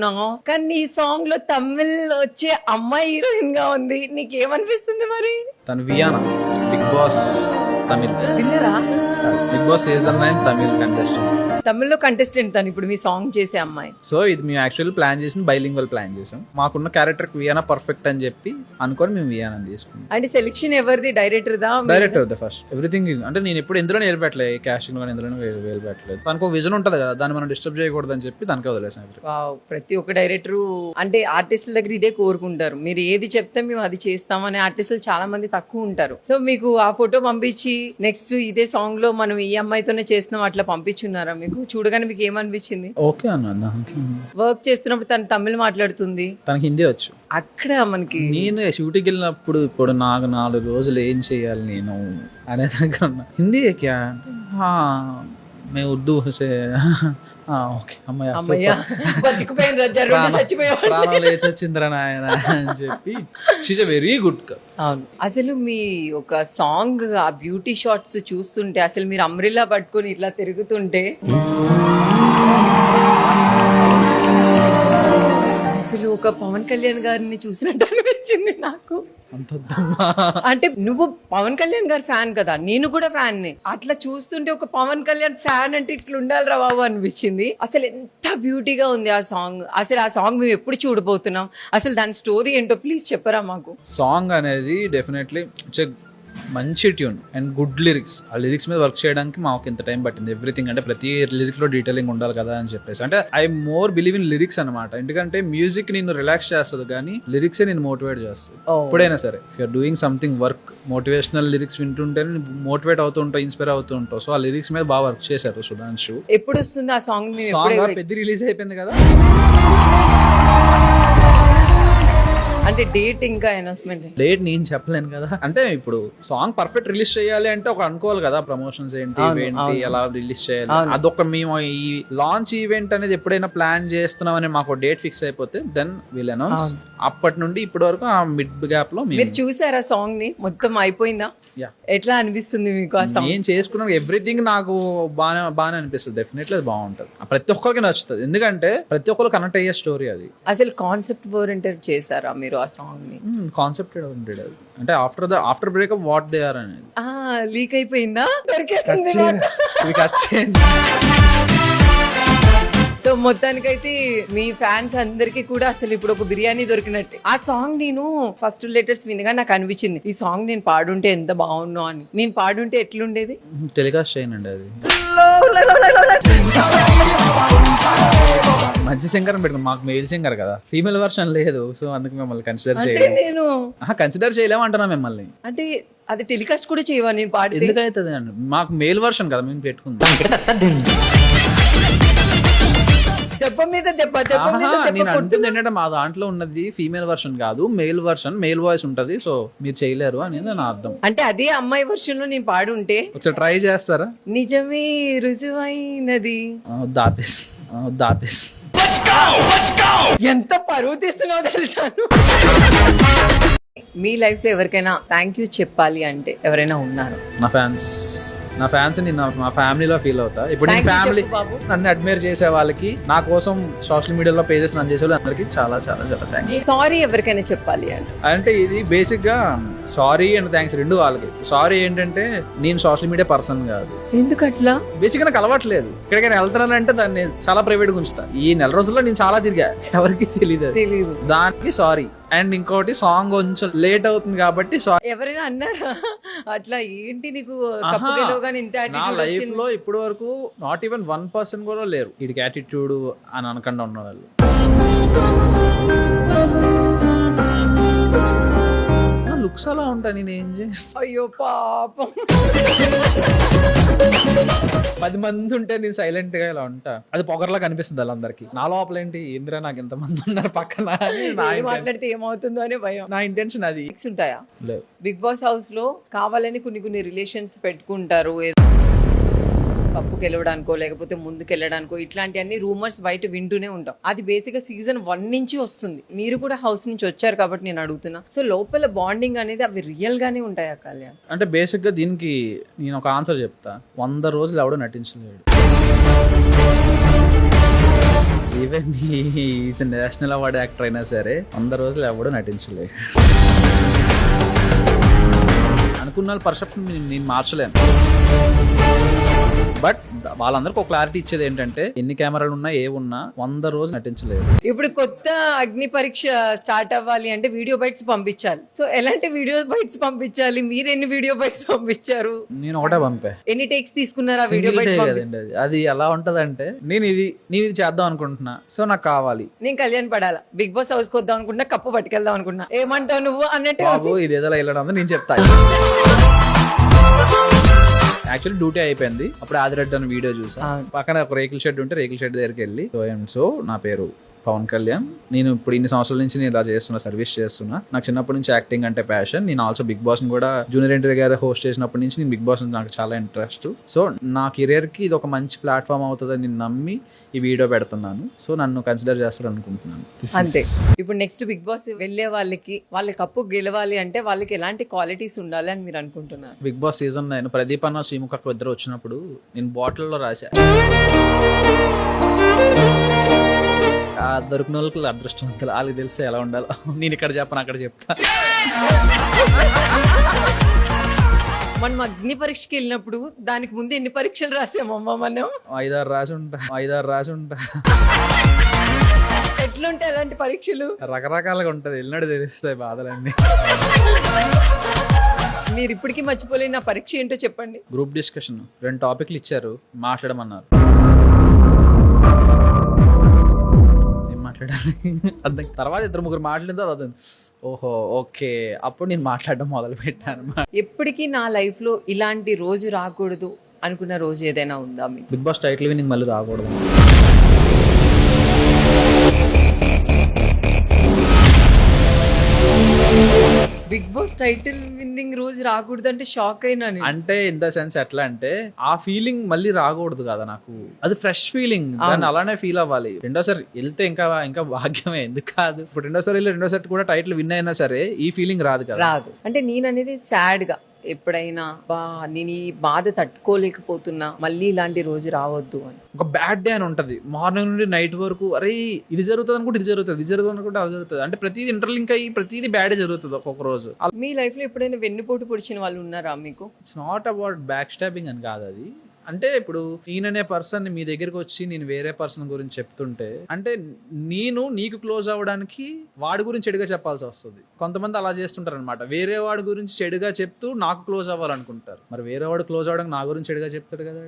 అనుకున్నాము, కానీ ఈ సాంగ్ లో తమిళ్ వచ్చే అమ్మాయి హీరోయిన్ గా ఉంది. నీకేమనిపిస్తుంది మరి? తను వియానా, బిగ్ బాస్ తమిళ్ విన్నరా? Bigg Boss season 9 Tamil contestant. తమిళ్లో కంటెస్టెంట్ తను ఇప్పుడు మీ సాంగ్ చేసే అమ్మాయి. సో ఇది మేము యాక్చువల్లీ ప్లాన్ చేసింది బైలింగ్వల్ ప్లాన్ చేసాం. మాకున్న క్యారెక్టర్ వియానా పర్ఫెక్ట్ అని చెప్పి అనుకొని మేము వియానా తీసుకున్నాం. అంటే సెలెక్షన్ ఎవరిది? డైరెక్టర్ దా? Director the first everything. అంటే నేను ఎప్పుడు ఎందులో నిలబెట్టలేదు, కాస్టింగ్ లో ఎందులో నిలబెట్టలేదు. తనకు ఒక విజన్ ఉంటుంది కదా, దాన్ని మనం డిస్టర్బ్ చేయకూడదు అని చెప్పి తనకే వదిలేసాం. వావ్, ప్రతి ఒక్క డైరెక్టర్ అంటే ఆర్టిస్టుల దగ్గర ఇదే కోరుకుంటారు, మీరు ఏది చెప్తే మేము అది చేస్తామని. ఆర్టిస్టులు చాలా మంది తక్కువ ఉంటారు. సో మీకు ఆ ఫోటో పంపించి నెక్స్ట్ ఇదే సాంగ్ లో మనం ఈ అమ్మాయితోనే చేస్తున్నాం అట్లా పంపించున్నారా? మీకు చూడగానే మీకు ఏమనిపించింది? ఓకే అన్న, వర్క్ చేస్తున్నప్పుడు తను తమిళ్ మాట్లాడుతుంది, తనకి హిందీ వచ్చు. అక్కడ మనకి నేను షూటింగ్కి వెళ్ళినప్పుడు ఇప్పుడు నాకు 4 రోజులు ఏం చేయాలి నేను అనే దగ్గర ఉన్నా. హిందీ క్యా మే ఉర్దూ సే ఓకే అమ్మయ్య బతికిపోయిన ప్రాణం లేచి వచ్చిందిరా నాయన అని చెప్పి she's a very good girl. అవును. అసలు మీ ఒక సాంగ్ ఆ బ్యూటీ షాట్స్ చూస్తుంటే అసలు మీరు అంబ్రెల్లా పట్టుకొని ఇట్లా తిరుగుతుంటే అసలు ఒక పవన్ కళ్యాణ్ గారిని చూసినట్టు అనిపించింది నాకు. అంటే నువ్వు పవన్ కళ్యాణ్ గారి ఫ్యాన్ కదా, నేను కూడా ఫ్యాన్ ని. అట్లా చూస్తుంటే ఒక పవన్ కళ్యాణ్ ఫ్యాన్ అంటే ఇట్లా ఉండాలిరా బాబు అనిపించింది. అసలు ఎంత బ్యూటీగా ఉంది ఆ సాంగ్. అసలు ఆ సాంగ్ మేము ఎప్పుడు చూడబోతున్నాం? అసలు దాని స్టోరీ ఏంటో ప్లీజ్ చెప్పరా మాకు. సాంగ్ అనేది డెఫినెట్లీ మంచి ట్యూన్ అండ్ గుడ్ లిరిక్స్. ఆ లిరిక్స్ మీద వర్క్ చేయడానికి మాకు ఇంత టైం పట్టింది. ఎవ్రీథింగ్ అంటే ప్రతి లిరిక్స్ లో డీటెయిలింగ్ ఉండాలి కదా అని చెప్పేసి. అంటే I more believe in lyrics అనమాట. ఎందుకంటే మ్యూజిక్ నిన్ను రిలాక్స్ చేస్తుంది కానీ లిరిక్స్ నేను మోటివేట్ చేస్తుంది. ఎప్పుడైనా సరే you're doing something work, motivational lyrics వింటుంటే మోటివేట్ అవుతూ ఉంటావు, ఇన్స్పైర్ అవుతూ ఉంటావు. సో ఆ లిరిక్స్ మీద బాగా వర్క్ చేశారు సుధాంశు. ఎప్పుడు వస్తుంది ఆ సాంగ్? సాంగ్ పెద్ద రిలీజ్ అయిపోయింది కదా, అంటే డేట్ ఇంకా అనౌన్స్మెంట్? డేట్ నేను చెప్పలేను కదా. అంటే ఇప్పుడు సాంగ్ పర్ఫెక్ట్ రిలీజ్ చేయాలి అంటే ఒక అనుకోవాలి కదా, ప్రమోషన్స్ ఏంటి ఎలా రిలీజ్ చేయాలి. అదొక మేము ఈ లాంచ్ ఈవెంట్ అనేది ఎప్పుడైనా ప్లాన్ చేస్తున్నామని మాకు డేట్ ఫిక్స్ అయిపోతే దెన్ విల్ అనౌన్స్. అప్పటి నుండి ఇప్పటి వరకు ఆ మిడ్ గ్యాప్ లో మీరు చూసారా సాంగ్ ని? మొత్తం అయిపోయిందా? ఎట్లా అనిపిస్తుంది మీకు ఆ సాంగ్? నేను చేసుకున్నా ఎవ్రీథింగ్ నాకు బాగానే అనిపిస్తుంది. డెఫినెట్లీ అది బాగుంటది, ప్రతి ఒక్కరికి నచ్చుతుంది. ఎందుకంటే ప్రతి ఒక్కరు కనెక్ట్ అయ్యే స్టోరీ అది. అసలు కాన్సెప్ట్ ఓరియంటెడ్ చేశారా మీరు ఆ సాంగ్ ని? కాన్సెప్ట్ ఓరియంటెడ్ అది. అంటే after breakup what they are అనేది లీక్ అయిపోయిందా? దొరికేసింది. సో మొత్తానికైతే మీ ఫ్యాన్స్ అందరికి కూడా అసలు ఇప్పుడు ఒక బిర్యానీ దొరికినట్టే. ఆ సాంగ్ నేను ఫస్ట్ లెటర్స్ వినగా నాకు అనిపించింది ఈ సాంగ్ నేను పాడుంటే ఎంత బాగున్నావు అని. నేను పాడుంటే ఎట్లుండేది? టెలికాస్ట్ చేయనండి అది. మంచి సింగర్ పెట్టుకుని, మాకు మేల్ సింగర్ కదా, ఫీమేల్ వర్షన్ లేదు. సో అందుకు మిమ్మల్ని కన్సిడర్ చేయలేదు. నేను కన్సిడర్ చేయలేము అంటున్నా మిమ్మల్ని. అంటే అది టెలికాస్ట్ కూడా చేయవా నేను పాడితే? ఎందుకైతుంది అండి, మాకు మేల్ వర్షన్ కదా మేము పెట్టుకుందాం. నేను అంటుంది ఏంటంటే మా దాంట్లో ఉన్నది ఫీమేల్ వర్షన్ కాదు, మేల్ వర్షన్, మేల్ వాయిస్ ఉంటది. సో మీరు చేయలేరు అనేది నా అర్థం. అంటే అదే అమ్మాయి వర్షన్ లో నేను పాడుంటే ఒకసారి ట్రై చేస్తారా? నిజమే రుజువైనది. దాపేస్ ఎంత పరువు తీస్తున్నావు తెలుసాను. మీ లైఫ్ లో ఎవరికైనా థ్యాంక్ యూ చెప్పాలి అంటే ఎవరైనా ఉన్నారు? నా ఫ్యాన్స్ మా ఫ్యామిలీలో ఫీల్ అవుతా. ఇప్పుడు నీ ఫ్యామిలీ నన్ను అడ్మైర్ చేసే వాళ్ళకి, నా కోసం సోషల్ మీడియాలో పేజెస్ నన్ను చేసే అందరికి చాలా చాలా చాలా థ్యాంక్స్. సారీ ఎవరికైనా చెప్పాలి అంటే ఇది బేసిక్ గా సారీ అండ్ థ్యాంక్స్ రెండు వాళ్ళకి. సారీ ఏంటంటే నేను సోషల్ మీడియా పర్సన్ కాదు. ఎందుకట్లా? బేసిక్ గా నాకు అలవాట్లేదు. ఎక్కడికైనా వెళ్తానంటే దాన్ని చాలా ప్రైవేట్ గా ఉంచుతా. ఈ నెల రోజుల్లో నేను చాలా తిరిగా, ఎవరికి తెలియదు. దానికి సారీ. అండ్ ఇంకోటి సాంగ్ కొంచెం లేట్ అవుతుంది కాబట్టి సారీ. ఎవరైనా అన్నారా అట్లా? ఏంటి నీకు నా లైఫ్ లో ఇప్పటి వరకు నాట్ ఈవెన్ 1% కూడా లేరు వీడికి యాటిట్యూడ్ అని అనకుండా ఉన్న వాళ్ళు. లుక్స్ అలా ఉంటా, నేను ఏం చేస్తా? అయ్యో పాపం, 10 మంది ఉంటే నేను సైలెంట్ గా ఇలా ఉంటా. అది పొగర్లా కనిపిస్తుంది వాళ్ళందరికి. నా లోపల ఏంటి ఇంద్ర నాకు ఎంత మంది ఉన్నారు పక్కన మాట్లాడితే ఏమవుతుందో అనే భయం. నా ఇంటెన్షన్ అది. ఉంటాయా? లేవు. బిగ్ బాస్ హౌస్ లో కావాలని కొన్ని రిలేషన్స్ పెట్టుకుంటారు, కప్పు గెలవడానికో లేకపోతే ముందుకు వెళ్ళడానికో. ఇట్లాంటి అన్ని రూమర్స్ బయట వింటూనే ఉంటాం. అది బేసిక్ గా సీజన్ 1 నుంచి వస్తుంది. మీరు కూడా హౌస్ నుంచి వచ్చారు కాబట్టి నేను అడుగుతున్నా. సో లోపల బాండింగ్ అనేది అవి రియల్ గానే ఉంటాయా కళ్యాణ్? అంటే బేసిక్ గా దీనికి నేను ఒక ఆన్సర్ చెప్తా. 100 రోజులు ఎవడో నటించలేడు. Even is national award actor అయినా సరే 100 రోజులు ఎవడూ నటించలేదు. అనుకున్న పర్సెప్షన్ నేను మార్చలేను. బట్ వాళ్ళందరికీ ఒక క్లారిటీ ఇచ్చేది ఏంటంటే ఎన్ని కెమెరాలు ఉన్నా ఏ ఉన్నా 100 రోజులు నటించలేదు. ఇప్పుడు కొత్త అగ్ని పరీక్ష స్టార్ట్ అవ్వాలి అంటే వీడియో బైట్స్ పంపించాలి. సో ఎలాంటి వీడియో బైట్స్ పంపించాలి? మీరు ఎన్ని వీడియో బైట్స్ పంపించారు? నేను ఒకటే పంపా. ఎన్ని టేక్స్ తీసుకున్నారా వీడియో బైట్స్? అది ఎలా ఉంటదంటే నేను ఇది చేద్దాం అనుకుంటున్నా, సో నాకు కావాలి, నేను కళ్యాణ్ పడాలా, బిగ్ బాస్ హౌస్ కి వద్దాం అనుకుంటున్నా, కప్పు పట్టుకెళ్దాం అనుకున్నా, ఏమంటావు నువ్వు అన్నట్టు బాబు ఇది ఏదో వెళ్ళడం నేను చెప్తా. యాక్చువల్లీ డ్యూటీ అయిపోయింది, అప్పుడు ఆదిరెడ్డి అని వీడియో చూసా. పక్కన ఒక రేకుల షెడ్ ఉంటే రేకుల షెడ్ దగ్గరికి వెళ్ళి సో నా పేరు పవన్ కళ్యాణ్, నేను ఇప్పుడు ఇన్ని సంవత్సరాల నుంచి నేను ఇలా చేస్తున్నా, సర్వీస్ చేస్తున్నా, నాకు చిన్నప్పటి నుంచి యాక్టింగ్ అంటే ప్యాషన్, నేను ఆల్సో బిగ్ బాస్ కూడా జూనియర్ ఎన్టీఆర్ గారు హోస్ట్ చేసినప్పటి నుంచి నేను బిగ్ బాస్ నాకు చాలా ఇంట్రెస్ట్. సో నా కెరియర్ కి ఇది ఒక మంచి ప్లాట్ఫామ్ అవుతుందని నేను నమ్మి ఈ వీడియో పెడుతున్నాను. సో నన్ను కన్సిడర్ చేస్తారు అనుకుంటున్నాను. అంతే. ఇప్పుడు నెక్స్ట్ బిగ్ బాస్ వెళ్ళే వాళ్ళకి కప్పు గెలవాలి అంటే వాళ్ళకి ఎలాంటి క్వాలిటీస్ ఉండాలి అని మీరు అనుకుంటున్నారు? బిగ్ బాస్ సీజన్ 9 ప్రదీప్ అన్న శ్రీముఖ ఇద్దరు వచ్చినప్పుడు నేను బాటిల్లో రాశా, దొరికిన వాళ్ళకి అదృష్టవంతులు, వాళ్ళకి తెలిస్తే ఎలా ఉండాలో. నేను ఇక్కడ చెప్పను, అక్కడ చెప్తా. మనం అగ్ని పరీక్షకి వెళ్ళినప్పుడు దానికి ముందు ఎన్ని పరీక్షలు రాసామమ్మా మనం? 5-6 రాసి ఉంటా. ఎట్లుంటాయి అలాంటి పరీక్షలు? రకరకాలుగా ఉంటది, వెళ్ళినట్టు తెలుస్తాయి బాధలన్నీ. మీరు ఇప్పటికీ మర్చిపోలేని నా పరీక్ష ఏంటో చెప్పండి. గ్రూప్ డిస్కషన్ 2 టాపిక్లు ఇచ్చారు, మాట్లాడమన్నారు. మాట్లాడాలి తర్వాత 2-3 మాట్లాడిన తర్వాత ఓహో ఓకే అప్పుడు నేను మాట్లాడడం మొదలు పెట్టాను. ఎప్పటికీ నా లైఫ్ లో ఇలాంటి రోజు రాకూడదు అనుకున్న రోజు ఏదైనా ఉందా మీకు? బిగ్ బాస్ టైటిల్ విన్నింగ్ మళ్ళీ రాకూడదు. బిగ్ బాస్ టైటిల్ విన్నింగ్ రోజు రాకూడదు అంటే షాక్ అయినా. అంటే ఇన్ ద సెన్స్ ఎట్లా అంటే ఆ ఫీలింగ్ మళ్ళీ రాకూడదు కదా నాకు, అది ఫ్రెష్ ఫీలింగ్, దాన్ని అలానే ఫీల్ అవ్వాలి. రెండోసారి వెళ్తే ఇంకా భాగ్యమే, ఎందుకు కాదు. ఇప్పుడు రెండోసారి వెళ్ళి రెండోసారి కూడా టైటిల్ విన్ అయినా సరే ఈ ఫీలింగ్ రాదు కదా. రాదు అంటే నేను అనేది సాడ్ గా ఎప్పుడైనా నేను ఈ బాధ తట్టుకోలేకపోతున్నా, మళ్ళీ ఇలాంటి రోజు రావద్దు అని. ఒక బ్యాడ్ డే అని ఉంటది, మార్నింగ్ నుండి నైట్ వరకు అరే ఇది జరుగుతుంది అనుకుంటే ఇది జరుగుతుంది అనుకుంటే అది జరుగుతుంది, అంటే ప్రతిదీ ఇంటర్లింక్ అయ్యి ప్రతిదీ బ్యాడ్ జరుగుతుంది ఒక్కొక్క రోజు. మీ లైఫ్ లో ఎప్పుడైనా వెన్నుపోటు పొడిచిన వాళ్ళు ఉన్నారా మీకు? It's not about back stabbing అని కాదు అది. అంటే ఇప్పుడు ఈయననే పర్సన్ మీ దగ్గరికి వచ్చి నేను వేరే పర్సన్ గురించి చెప్తుంటే అంటే నేను నీకు క్లోజ్ అవ్వడానికి వాడి గురించి చెడుగా చెప్పాల్సి వస్తుంది. కొంతమంది అలా చేస్తుంటారు అనమాట, వేరే వాడి గురించి చెడుగా చెప్తూ నాకు క్లోజ్ అవ్వాలనుకుంటారు. మరి వేరే వాడు క్లోజ్ అవ్వడానికి నా గురించి చెడుగా చెప్తాడు కదా.